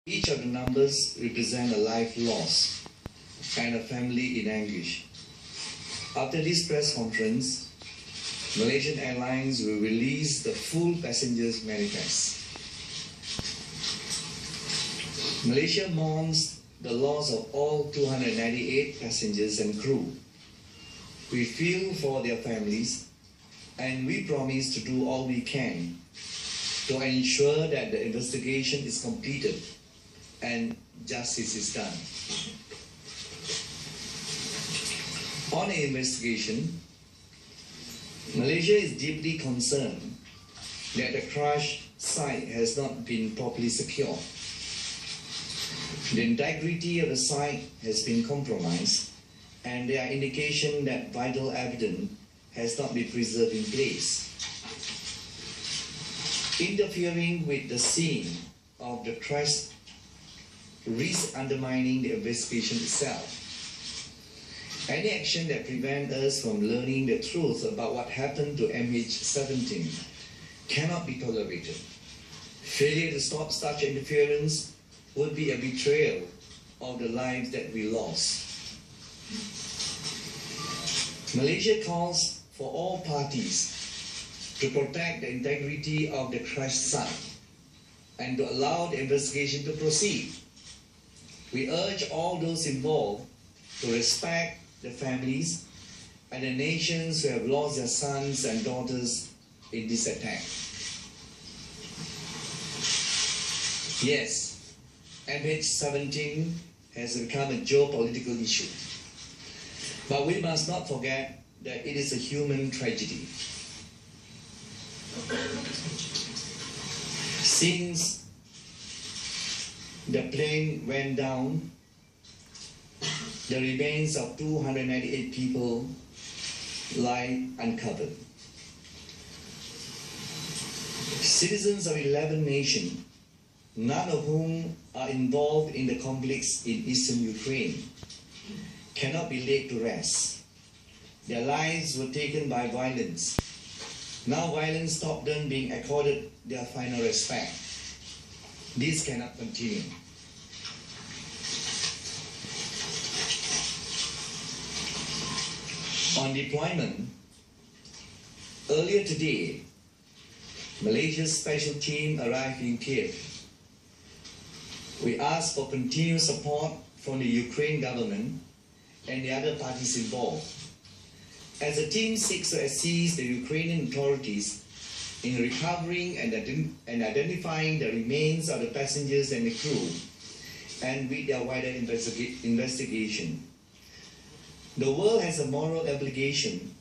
Each of the numbers represent a life lost and a family in anguish. After this press conference, Malaysian Airlines will release the full passengers manifest. Malaysia mourns the loss of all 298 passengers and crew. We feel for their families and we promise to do all we can to ensure that the investigation is completed and justice is done. On the investigation, Malaysia is deeply concerned that the crash site has not been properly secured. The integrity of the site has been compromised, and there are indications that vital evidence has not been preserved in place. Interfering with the scene of the crash risks undermining the investigation itself. Any action that prevents us from learning the truth about what happened to MH17 cannot be tolerated. Failure to stop such interference would be a betrayal of the lives that we lost. Malaysia calls for all parties to protect the integrity of the crash site and to allow the investigation to proceed. We urge all those involved to respect the families and the nations who have lost their sons and daughters in this attack. Yes, MH17 has become a geopolitical issue, but we must not forget that it is a human tragedy. Since the plane went down, the remains of 298 people lie uncovered. Citizens of 11 nations, none of whom are involved in the conflicts in eastern Ukraine, cannot be laid to rest. Their lives were taken by violence. Now violence stopped them being accorded their final respect. This cannot continue. On deployment, earlier today, Malaysia's special team arrived in Kiev. We asked for continued support from the Ukraine government and the other parties involved, as the team seeks to assist the Ukrainian authorities in recovering and identifying the remains of the passengers and the crew, and with their wider investigation. The world has a moral obligation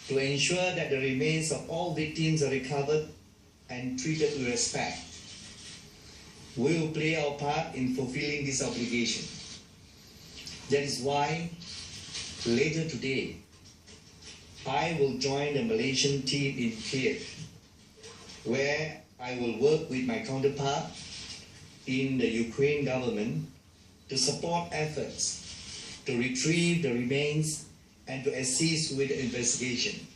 to ensure that the remains of all victims are recovered and treated with respect. We will play our part in fulfilling this obligation. That is why, later today, I will join the Malaysian team in Kiev, where I will work with my counterpart in the Ukraine government to support efforts to retrieve the remains and to assist with the investigation.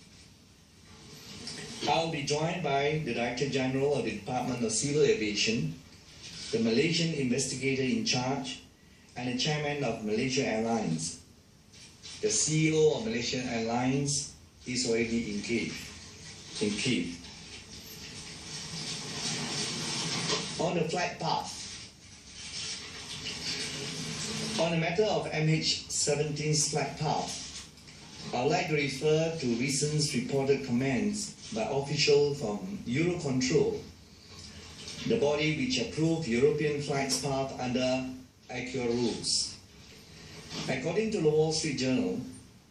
I will be joined by the Director General of the Department of Civil Aviation, the Malaysian investigator in charge, and the Chairman of Malaysia Airlines. The CEO of Malaysian Airlines is already in Kiev. On the flight path, on the matter of MH17's flight path, I would like to refer to recent reported comments by officials from Eurocontrol, the body which approved European flights path under ICAO rules. According to the Wall Street Journal,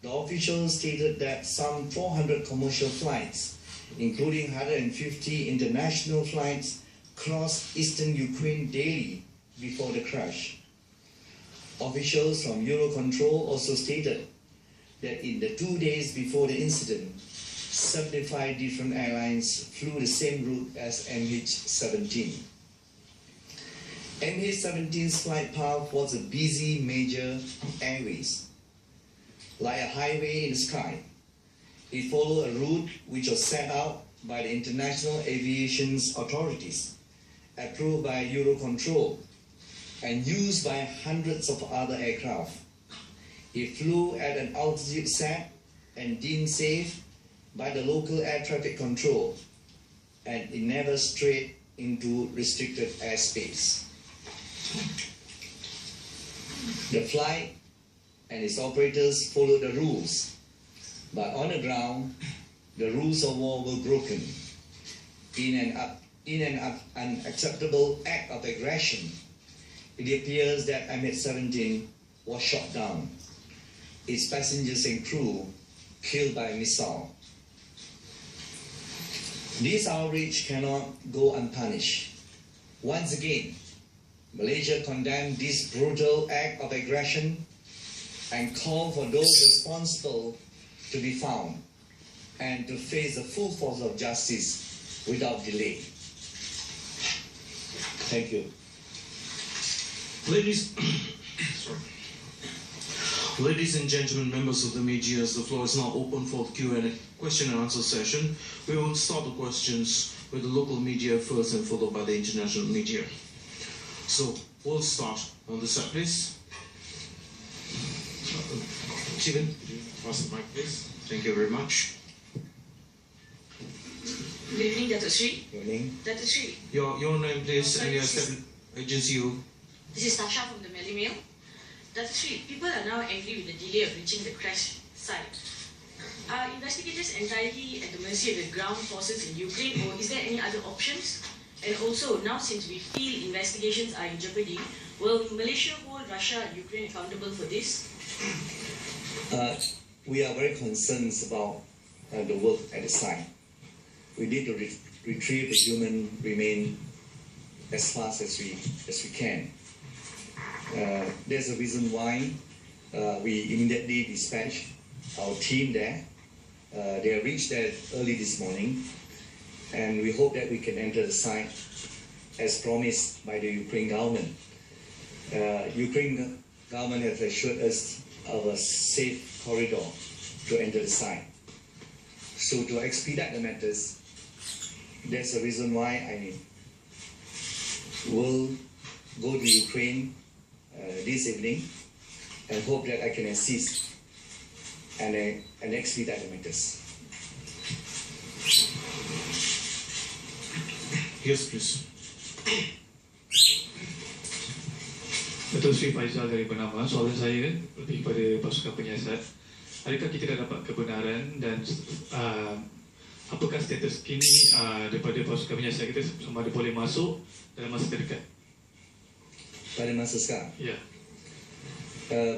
the officials stated that some 400 commercial flights, including 150 international flights, crossed eastern Ukraine daily before the crash. Officials from Eurocontrol also stated that in the 2 days before the incident, 75 different airlines flew the same route as MH17. MH17's flight path was a busy major airways, like a highway in the sky. It followed a route which was set out by the International Aviation Authorities, approved by Eurocontrol, and used by hundreds of other aircraft. It flew at an altitude set and deemed safe by the local air traffic control, and it never strayed into restricted airspace. The flight and its operators followed the rules, but on the ground, the rules of war were broken. In an unacceptable act of aggression, it appears that MH17 was shot down, its passengers and crew killed by a missile. This outrage cannot go unpunished. Once again, Malaysia condemned this brutal act of aggression and called for those responsible to be found and to face the full force of justice without delay. Thank you. Ladies and gentlemen, members of the media, the floor is now open for the Q&A question and answer session. We will start the questions with the local media first and followed by the international media. So we'll start on the side, please. Stephen, could you pass the mic, please? Thank you very much. Good evening, Dato' Sri. Good evening. Dato' Sri. Your name, please, and your agency. This is Tasha from the Melly Mail. Dato' Sri, people are now angry with the delay of reaching the crash site. Are investigators entirely at the mercy of the ground forces in Ukraine, or is there any other options? And also, now since we feel investigations are in jeopardy, will Malaysia hold Russia and Ukraine accountable for this? We are very concerned about the work at the site. We need to retrieve the human remains as fast as we can. There's a reason why we immediately dispatched our team there. They have reached there early this morning, and we hope that we can enter the site as promised by the Ukraine government. Ukraine government has assured us of a safe corridor to enter the site. So to expedite the matters, that's the reason why I will go to Ukraine this evening and hope that I can assist and expedite the matters. Yes, please. Dato' Sri Faisal dari Bernama, soalan saya lebih pada pasukan penyiasat. Adakah kita dah dapat kebenaran dan apakah status kini daripada pasukan penyiasat kita sama ada boleh masuk dalam masa terdekat? Pada masa sekarang? Ya.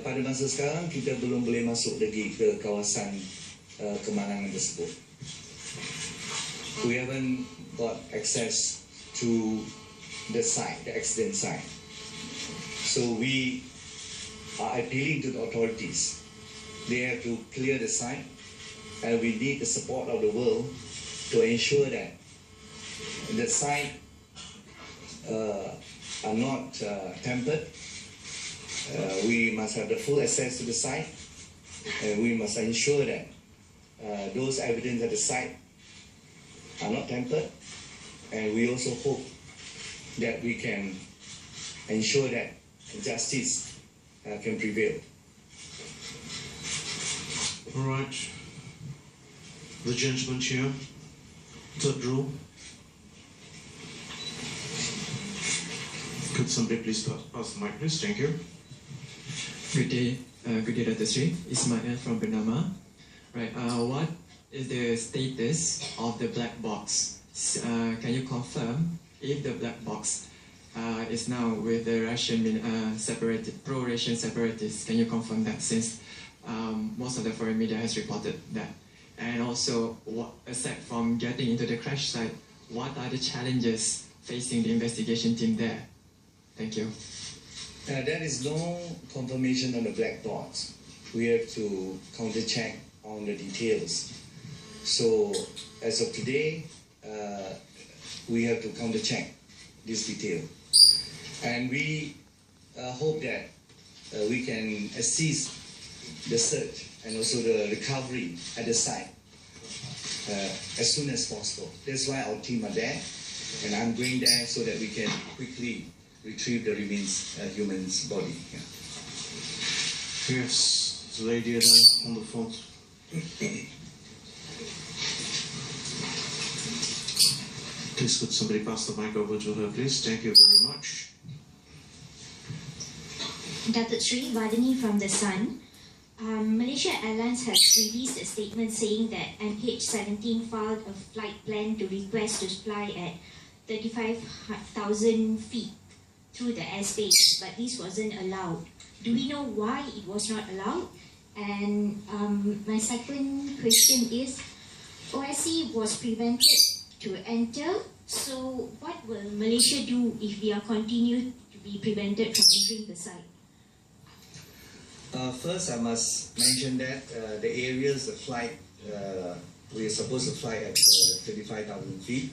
Pada masa sekarang kita belum boleh masuk lagi ke kawasan kemalangan tersebut. We haven't got access to the site, the accident site. So we are appealing to the authorities. They have to clear the site, and we need the support of the world to ensure that the site are not tampered. We must have the full access to the site, and we must ensure that those evidence at the site are not tampered, and we also hope that we can ensure that justice can prevail. All right. The gentleman here, third row. Could somebody please pass the mic, please? Thank you. Good day, Dato' Sri. Ismail from Bernama. Right. What is the status of the black box? Can you confirm if the black box is now with the Russian pro-Russian separatists? Can you confirm that, since most of the foreign media has reported that? And also, aside from getting into the crash site, what are the challenges facing the investigation team there? Thank you. There is no confirmation on the black box. We have to counter-check on the details. So as of today, we have to counter-check this detail. And we hope that we can assist the search and also the recovery at the site as soon as possible. That's why our team are there, and I'm going there so that we can quickly retrieve the remains human's body. Yeah. Yes, the lady there on the front. Please could somebody pass the mic over to her, please? Thank you very much. Datuk Sri Vardhani from The Sun. Malaysia Airlines has released a statement saying that MH17 filed a flight plan to request to fly at 35,000 feet through the airspace, but this wasn't allowed. Do we know why it was not allowed? And my second question is, OSC was prevented to enter, so what will Malaysia do if we are continued to be prevented from entering the site? First, I must mention that the areas the flight, we are supposed to fly at 35,000 feet,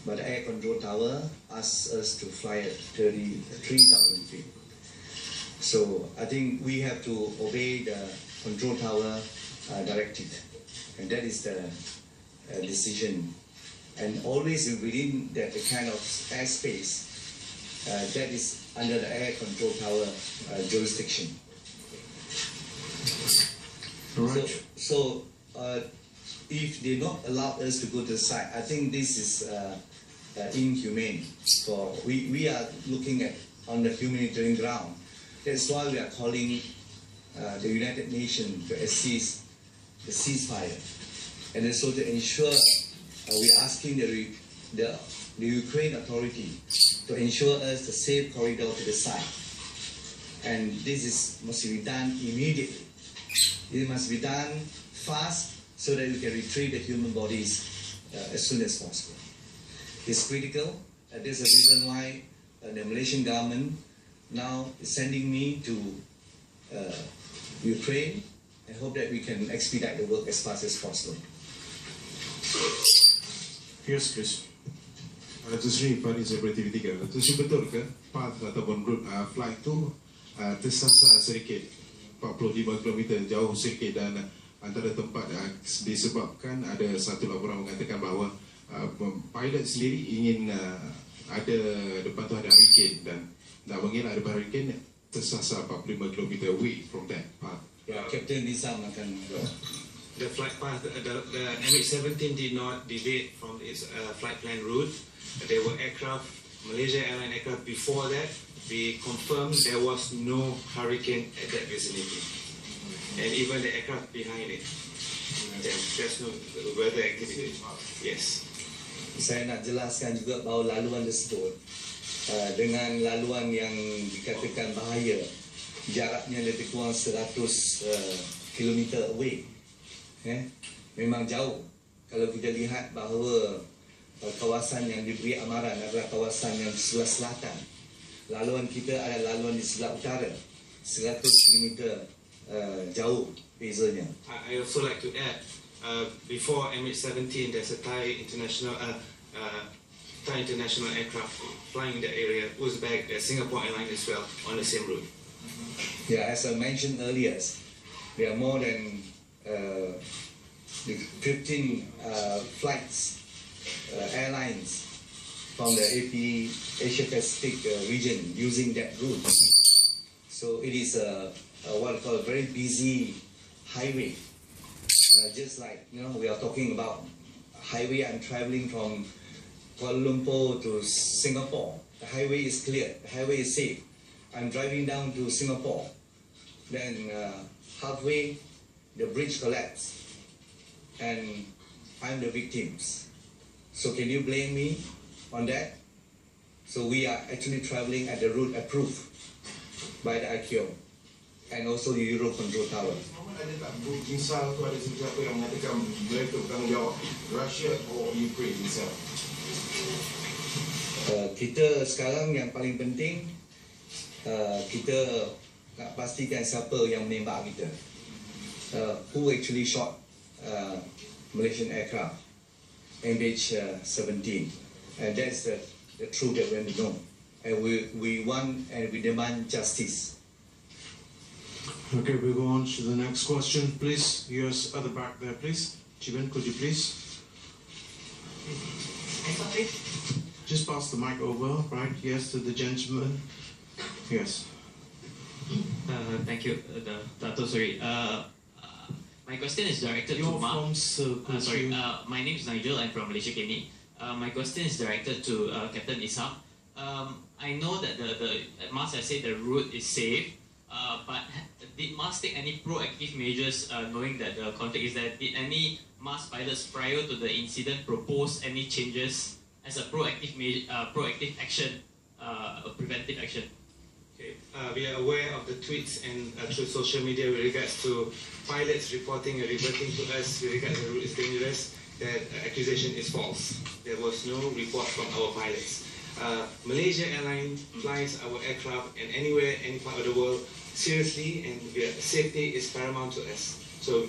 but the air control tower asked us to fly at 33,000 feet. So I think we have to obey the control tower directive, and that is the decision. And always within that kind of airspace, that is under the air control tower jurisdiction. Right. So if they not allow us to go to the site, I think this is inhumane. So we are looking at on the humanitarian ground. That's why we are calling the United Nations to assist the ceasefire, and also to ensure we're asking the Ukraine authority to ensure us the safe corridor to the site. And this must be done immediately. It must be done fast so that we can retrieve the human bodies as soon as possible. It's critical. There's a reason why the Malaysian government now is sending me to Ukraine. I hope that we can expedite the work as fast as possible. Yes, please. Datuk Sri, Fadi Seperti Tiga. Datuk Sri, betul ke path ataupun route flight tu tersasar sedikit, 45 km jauh sedikit, dan antara tempat disebabkan ada satu laporan mengatakan bahawa pilot sendiri ingin ada depan tu ada hurricane dan nak mengelak ada hurricane, tersasar 45 km away from that path. Captain Nizam akan. The flight path, the MH17 did not deviate from its flight plan route. There were aircraft, Malaysia Airlines aircraft before that. We confirmed there was no hurricane at that vicinity. And even the aircraft behind it, there's no weather activity. Yes. Saya nak jelaskan juga bahawa laluan tersebut dengan laluan yang dikatakan bahaya, jaraknya lebih kurang 100 km away. Memang jauh. Kalau kita lihat bahawa kawasan yang diberi amaran adalah kawasan yang di sebelah selatan, laluan kita adalah laluan di sebelah utara, 100 km jauh bezanya. I also like to add, before MH17, there's a Thai international aircraft flying in the area, Uzbek, Singapore Airlines as well, on the same route. Yeah, as I mentioned earlier, there are more than 15 flights, airlines from the Asia Pacific region using that route. So it is what I call a very busy highway. Just like we are talking about highway. I'm traveling from Kuala Lumpur to Singapore. The highway is clear. The highway is safe. I'm driving down to Singapore. Then halfway, the bridge collapsed, and I'm the victims. So can you blame me on that? So we are actually traveling at the route approved by the ICAO and also the Euro Control Tower. Ada tak misal tu ada siapa yang mengatakan mereka bertanggungjawab, Russia or Ukraine itself? Kita sekarang yang paling penting kita nak pastikan siapa yang menembak kita. Who actually shot Malaysian aircraft, MH17, and that's the truth that we want to know. And we want and we demand justice. Okay, we go on to the next question, please. Yours at the back there, please. Chiben, could you please? Just pass the mic over, right? Yes, to the gentleman. Yes. Thank you, Dato. Sorry. My question is directed You're to Mark. from Sorry, my name is Nigel. I'm from Malaysia, Kini. My question is directed to Captain Isham. I know that the Mars has said the route is safe, but did Mars take any proactive measures knowing that the conflict is there? Did any Mars pilots prior to the incident propose any changes as a proactive action, a preventive action? Okay. We are aware of the tweets and through social media with regards to pilots reporting and reverting to us with regards to the route is dangerous. That accusation is false. There was no report from our pilots. Malaysia Airlines flies our aircraft and anywhere, any part of the world seriously, and safety is paramount to us. So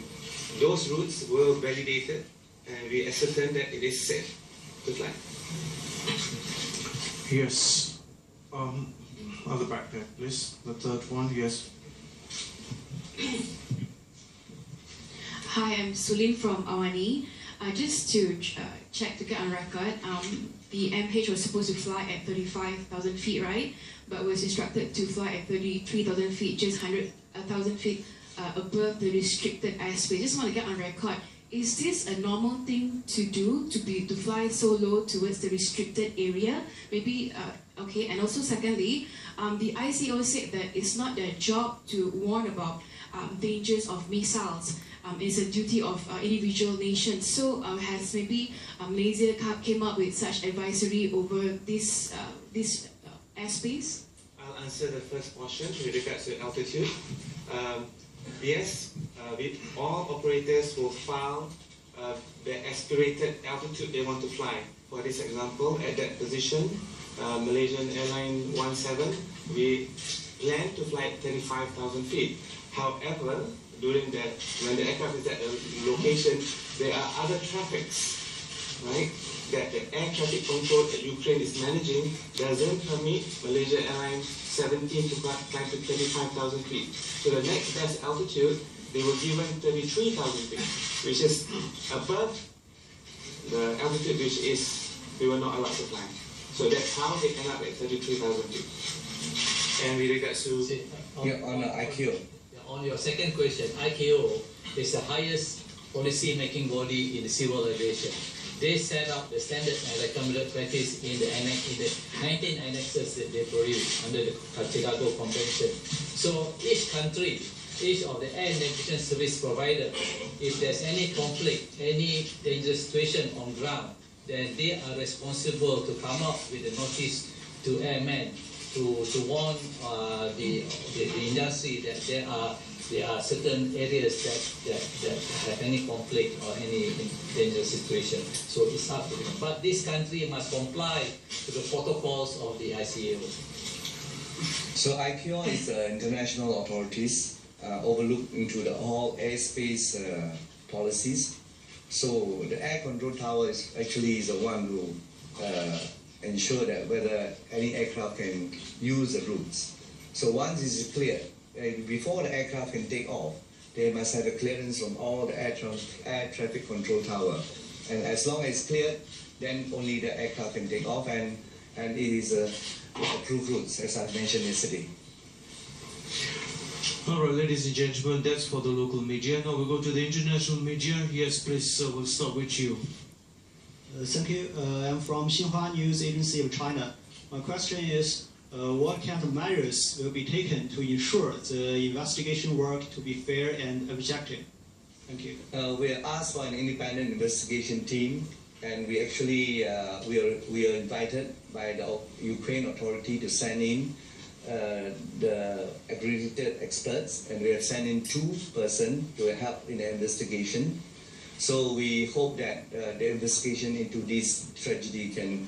those routes were validated and we ascertained that it is safe to fly. Yes. On the back there, please. The third one, yes. Hi, I'm Sulin from Awani. Just to check to get on record, the MH was supposed to fly at 35,000 feet, right? But was instructed to fly at 33,000 feet, just 100,000 feet above the restricted airspace. Just want to get on record. Is this a normal thing to do, to fly so low towards the restricted area? Maybe, okay. And also secondly, the ICO said that it's not their job to warn about dangers of missiles. It's a duty of individual nations. So has maybe Malaysia came up with such advisory over this airspace? I'll answer the first portion with regards to altitude. Yes, all operators will file the aspirated altitude they want to fly. For this example, at that position, Malaysian Airline 17, we plan to fly at 35,000 feet. However, during that, when the aircraft is at a location, there are other traffics, right? That the air traffic control that Ukraine is managing doesn't permit Malaysia Airlines 17 to climb to 35,000 feet. So the next best altitude, they were given 33,000 feet, which is above the altitude which is we were not allowed to fly. So that's how they end up at 33,000 feet. And with regards to on ICAO. On your second question, ICAO is the highest policy-making body in the civil aviation. They set up the standard and recommended practice in the 19 annexes that they produced under the Chicago Convention. So each country, each of the air navigation service provider, if there's any conflict, any dangerous situation on ground, then they are responsible to come up with a notice to airmen to warn the industry that there are certain areas that have any conflict or any dangerous situation. So it's up to them. But this country must comply to the protocols of the ICAO. So ICAO is international authorities overlook into the all airspace policies. So the air control tower is actually the one who ensure that whether any aircraft can use the routes. So once this is clear, before the aircraft can take off, they must have a clearance from all the air traffic control tower. And as long as it's cleared, then only the aircraft can take off, and it is approved routes, as I mentioned yesterday. All right, ladies and gentlemen, that's for the local media. Now we'll go to the international media. Yes, please, we'll start with you. Thank you. I'm from Xinhua News Agency of China. My question is, what kind of measures will be taken to ensure the investigation work to be fair and objective? Thank you. We are asked for an independent investigation team, and we actually we are invited by the Ukraine authority to send in the accredited experts, and we have sent in 2 persons to help in the investigation. So we hope that the investigation into this tragedy can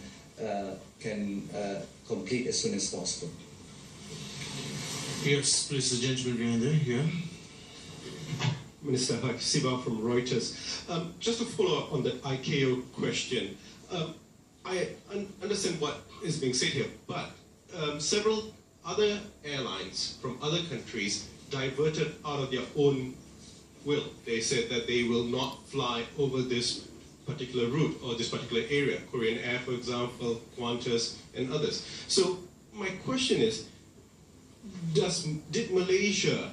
complete as soon as possible. Yes, please, the gentleman behind there, here. Minister Siva from Reuters. Just to follow up on the ICAO question, I understand what is being said here, but several other airlines from other countries diverted out of their own will. They said that they will not fly over this particular route or this particular area, Korean Air, for example, Qantas, and others. So my question is, did Malaysia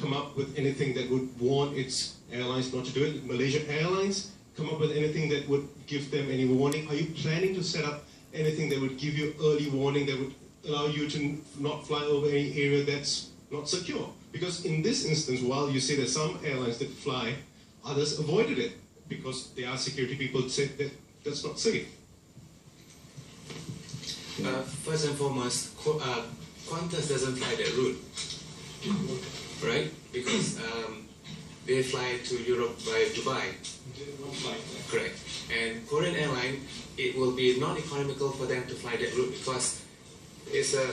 come up with anything that would warn its airlines not to do it? Did Malaysia Airlines come up with anything that would give them any warning? Are you planning to set up anything that would give you early warning that would allow you to not fly over any area that's not secure? Because in this instance, while you say that some airlines did fly, others avoided it because there are security people said that that's not safe. First and foremost, Qantas doesn't fly that route, right? Because they fly to Europe via Dubai. Correct. And Korean airline, it will be non-economical for them to fly that route because it's a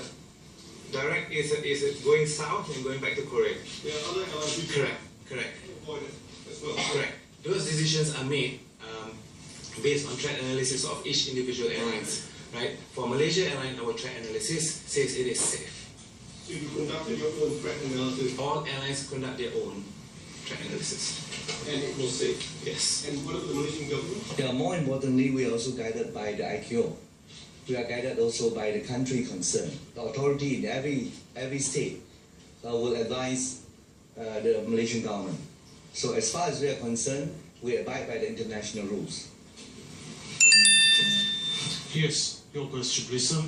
direct, it's going south and going back to Korea. There are other airlines. Correct. Avoid it as well. Correct. Those decisions are made based on threat analysis of each individual airlines. Right? For Malaysia Airlines, our threat analysis says it is safe. So you conducted your own threat analysis? All airlines conduct their own threat analysis. And it was safe? Yes. And what about the Malaysian government? Yeah, more importantly, we are also guided by the ICAO. We are guided also by the country concerned. The authority in every state will advise the Malaysian government. So as far as we are concerned, we abide by the international rules. Yes, your question, please, sir.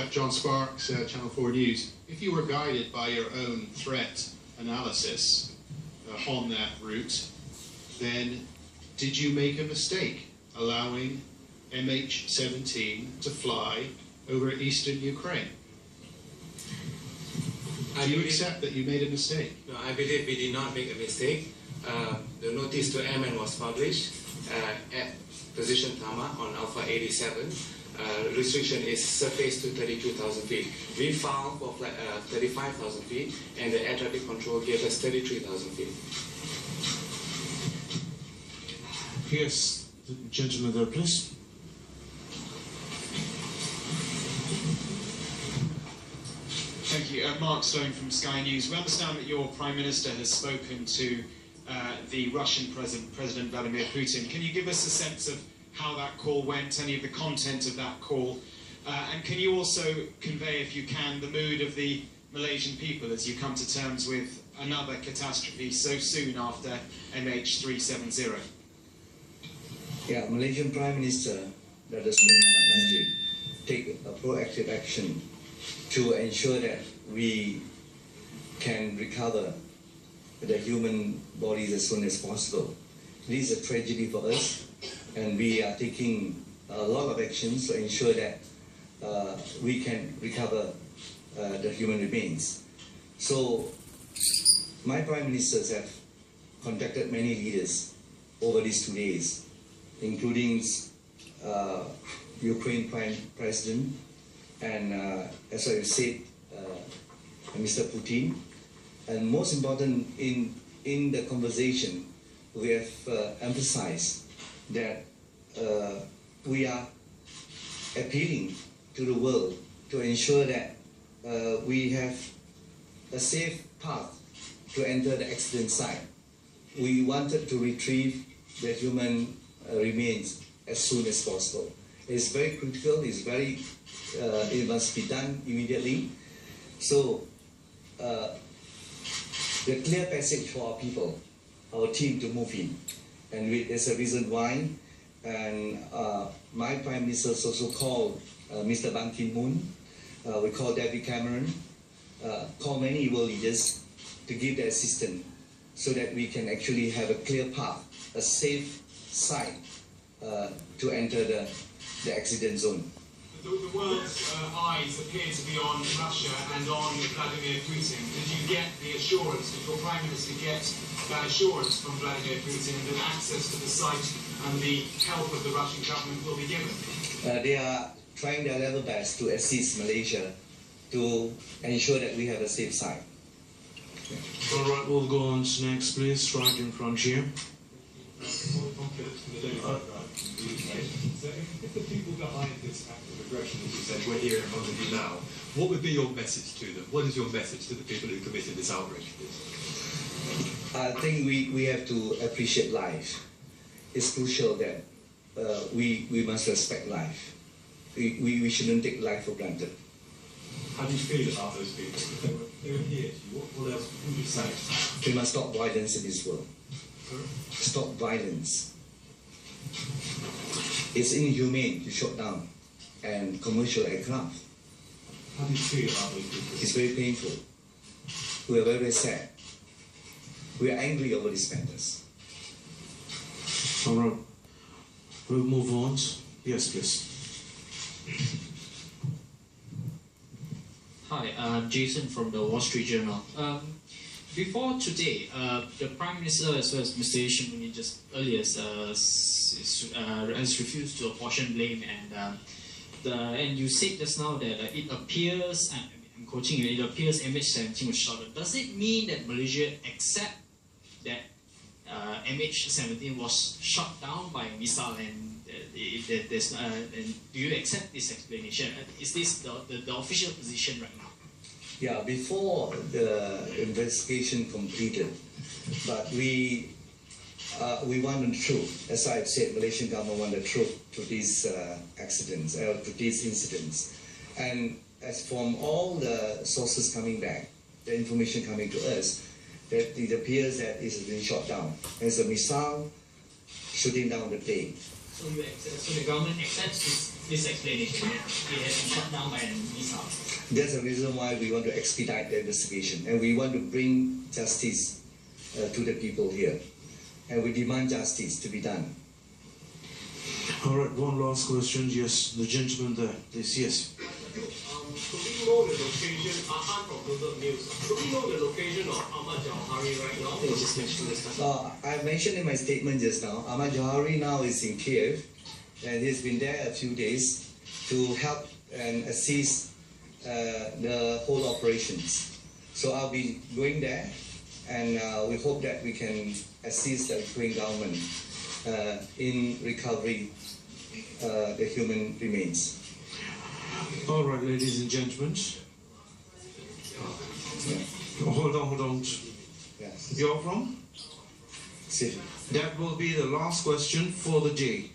John Sparks, Channel 4 News. If you were guided by your own threat analysis on that route, then did you make a mistake allowing MH17 to fly over eastern Ukraine? Do you accept that you made a mistake? No, I believe we did not make a mistake. The notice to airmen was published at position Tama on Alpha 87. Restriction is surface to 32,000 feet. We filed for 35,000 feet, and the air traffic control gave us 33,000 feet. Yes, the gentleman there, please. Thank you. Mark Stone from Sky News. We understand that your Prime Minister has spoken to the Russian President Vladimir Putin. Can you give us a sense of how that call went, any of the content of that call? And can you also convey, if you can, the mood of the Malaysian people as you come to terms with another catastrophe so soon after MH17? Yeah, Malaysian Prime Minister Dr. Sri Muhammad Najib take a proactive action to ensure that we can recover the human bodies as soon as possible. This is a tragedy for us, and we are taking a lot of actions to ensure that we can recover the human remains. So, my Prime Ministers have contacted many leaders over these 2 days, including Ukraine Prime President, and as I said, Mr. Putin. And most important, in the conversation, we have emphasized that we are appealing to the world to ensure that we have a safe path to enter the accident site. We wanted to retrieve the human remains as soon as possible. It's very critical, it must be done immediately. So, the clear passage for our people, our team to move in. And there's a reason why. And my Prime Minister also called Mr. Ban Ki-moon, we called David Cameron, called many world leaders to give the assistance so that we can actually have a clear path, a safe site to enter the accident zone. The world's eyes appear to be on Russia and on Vladimir Putin. Did you get the assurance, did your Prime Minister get that assurance from Vladimir Putin that access to the site and the help of the Russian government will be given? They are trying their level best to assist Malaysia to ensure that we have a safe site. All right, we'll go on to next, please, right in front here. So if the people behind this act of aggression, as you said, were here in front of you now, what would be your message to them? What is your message to the people who committed this outrage? I think we have to appreciate life. It's crucial that we must respect life. We shouldn't take life for granted. How do you feel about those people? If they were here to you, what else would you say? We must stop violence in this world. Stop violence. It's inhumane to shut down and commercial aircraft. How do you feel about those people? It's very painful. We are very sad. We are angry over these matters. All right. We'll move on. Yes, please. Hi, I'm Jason from the Wall Street Journal. Before today, the Prime Minister as well as Mr. Ishimuni just earlier has refused to apportion blame, and you said just now that it appears, I'm quoting you, it appears MH17 was shot. Does it mean that Malaysia accept that MH17 was shot down by a missile, and and do you accept this explanation? Is this the official position right now? Yeah, before the investigation completed, but we want the truth. As I've said, Malaysian government want the truth to these accidents, to these incidents. And as from all the sources coming back, the information coming to us, that it appears that it has been shot down. There's a missile shooting down the plane. So the government accepts this explanation that it has been shot down by a missile. That's the reason why we want to expedite the investigation, and we want to bring justice to the people here, and we demand justice to be done. All right, one last question. Yes, the gentleman there, please. Yes. Could we know the location? I'm from Bloomberg News. Could we know the location of Ahmad Jawhari right now? I mentioned in my statement just now, Ahmad Jawhari now is in Kiev, and he's been there a few days to help and assist the whole operations. So I'll be going there, and we hope that we can assist the Ukraine government in recovery the human remains. All right, ladies and gentlemen. Hold on. Yes. You're from? That will be the last question for the day.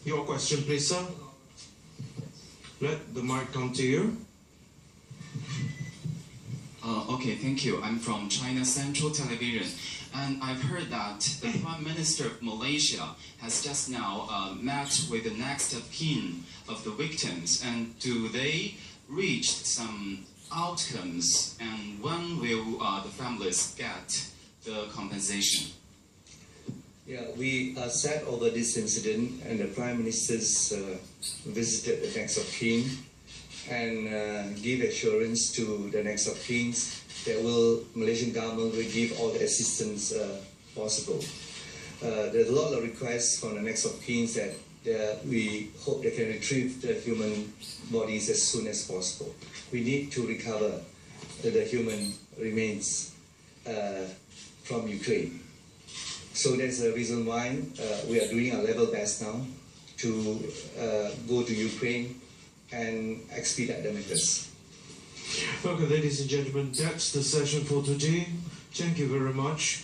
Your question, please, sir. Let the mic come to you. Okay, thank you. I'm from China Central Television, and I've heard that the Prime Minister of Malaysia has just now met with the next of kin of the victims, and do they reach some outcomes, and when will the families get the compensation? Yeah, we are sad over this incident, and the Prime Minister's visited the next of kin and give assurance to the next of kin that Malaysian government will give all the assistance possible. There's a lot of requests from the next of kin that we hope they can retrieve the human bodies as soon as possible. We need to recover the human remains from Ukraine. So that's the reason why we are doing our level best now to go to Ukraine and expedite the matters. Okay, ladies and gentlemen, that's the session for today. Thank you very much.